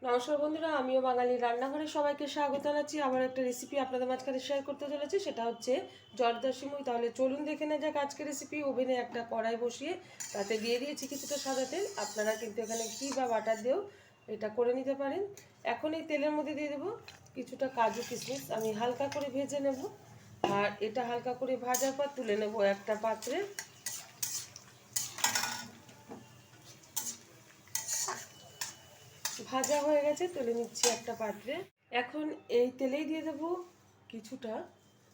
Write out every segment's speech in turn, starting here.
নমস্কার বন্ধুরা, আমিও বাঙালি রান্নাঘরে সবাইকে স্বাগত জানাচ্ছি। আবার একটা রেসিপি আপনাদের মাঝখানে শেয়ার করতে চলেছি, সেটা হচ্ছে জর্দার সিমুই। তাহলে চলুন দেখে নেওয়া যাক আজকের রেসিপি। ওভেনে একটা কড়াই বসিয়ে তাতে দিয়ে দিয়েছি কিছুটা সাদা তেল। আপনারা কিন্তু এখানে ঘি বা বাটার দিয়েও এটা করে নিতে পারেন। এখন এই তেলের মধ্যে দিয়ে দেবো কিছুটা কাজু কিশমিশ, আমি হালকা করে ভেজে নেব। আর এটা হালকা করে ভাজার পর তুলে নেব একটা পাত্রে। ভাজা হয়ে গেছে, তুলে নিচ্ছি একটা পাত্রে। এখন এই তেলেই দিয়ে দেবো কিছুটা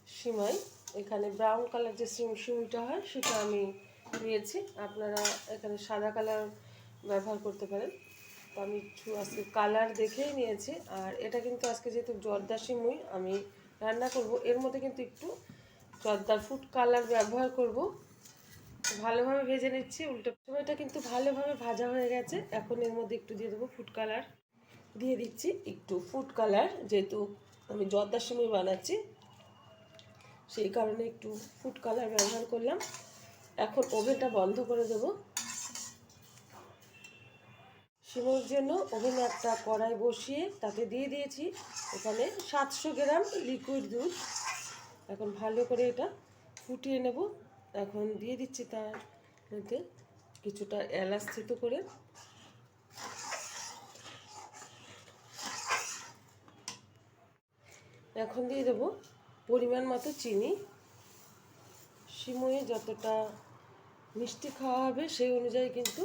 সিমাই। এখানে ব্রাউন কালার যে সিমইটা হয় সেটা আমি নিয়েছি, আপনারা এখানে সাদা কালার ব্যবহার করতে পারেন। তো আমি একটু আজকে কালার দেখেই নিয়েছি। আর এটা কিন্তু আজকে যেহেতু জর্দা সিমুই আমি রান্না করব, এর মধ্যে কিন্তু একটু জর্দার ফুড কালার ব্যবহার করব। ভালোভাবে ভেজে নিচ্ছি। উল্টো সময়টা কিন্তু ভালোভাবে ভাজা হয়ে গেছে। এখন এর মধ্যে একটু দিয়ে দেবো ফুড কালার। দিয়ে দিচ্ছি একটু ফুড কালার, যেহেতু আমি জর্দা সিমুই বানাচ্ছি সেই কারণে একটু ফুড কালার ব্যবহার করলাম। এখন ওভেনটা বন্ধ করে দেব। সিমুইয়ের জন্য ওভেনে একটা কড়াই বসিয়ে তাতে দিয়ে দিয়েছি এখানে 700 গ্রাম লিকুইড দুধ। এখন ভালো করে এটা ফুটিয়ে নেব। এখন দিয়ে দিচ্ছি তার মধ্যে কিছুটা এলাচ থেতো করে। এখন দিয়ে দেবো পরিমাণ মতো চিনি। সিমুইয়ে যতটা মিষ্টি খাওয়া হবে সেই অনুযায়ী কিন্তু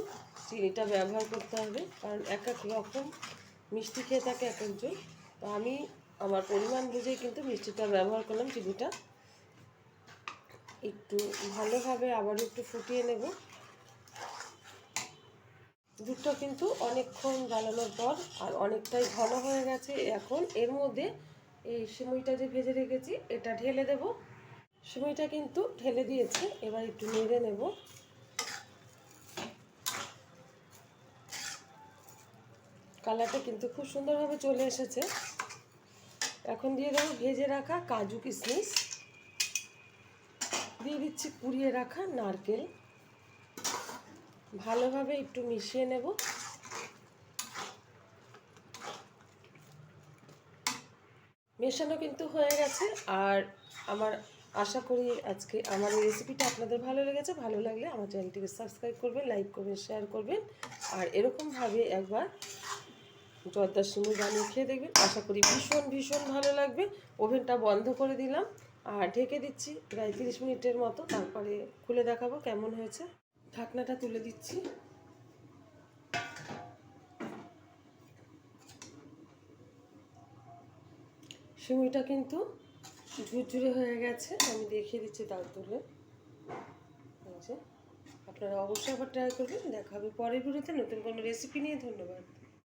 চিনিটা ব্যবহার করতে হবে, কারণ এক এক রকম মিষ্টি খেয়ে থাকে এক একজন। তো আমি আমার পরিমাণ বুঝেই কিন্তু মিষ্টিটা ব্যবহার করলাম। চিনিটা একটু ভালোভাবে আবারও একটু ফুটিয়ে নেব। দুধটা কিন্তু অনেকক্ষণ জ্বালানোর পর আর অনেকটাই ঘন হয়ে গেছে। এখন এর মধ্যে এই সিমুইটা যে ভেজে রেখেছি এটা ঢেলে দেব। সিমুইটা কিন্তু ঢেলে দিয়েছি, এবার একটু নেড়ে নেব। কালারটা কিন্তু খুব সুন্দরভাবে চলে এসেছে। এখন দিয়ে দেবো ভেজে রাখা কাজু কিশমিশ, দিয়ে দিচ্ছি কুড়িয়ে রাখা নারকেল। ভালোভাবে একটু মিশিয়ে নেব। মেশানো কিন্তু হয়ে গেছে। আর আমার আশা করি আজকে আমার এই রেসিপিটা আপনাদের ভালো লেগেছে। ভালো লাগলে আমার চ্যানেলটিকে সাবস্ক্রাইব করবেন, লাইক করবেন, শেয়ার করবেন। আর এরকমভাবে একবার জর্দার সিমুই বানিয়ে খেয়ে দেখবেন, আশা করি ভীষণ ভীষণ ভালো লাগবে। ওভেনটা বন্ধ করে দিলাম আর ঢেকে দিচ্ছি প্রায় 30 মিনিটের মতো। তারপরে খুলে দেখাবো কেমন হয়েছে। ঢাকনাটা তুলে দিচ্ছি। সিমুইটা কিন্তু ঝুরঝুরে হয়ে গেছে, আমি দেখিয়ে দিচ্ছি তাও তুলে। আপনারা অবশ্যই আবার ট্রাই করবেন। দেখা হবে পরের ভিডিওতে নতুন কোনো রেসিপি নিয়ে। ধন্যবাদ।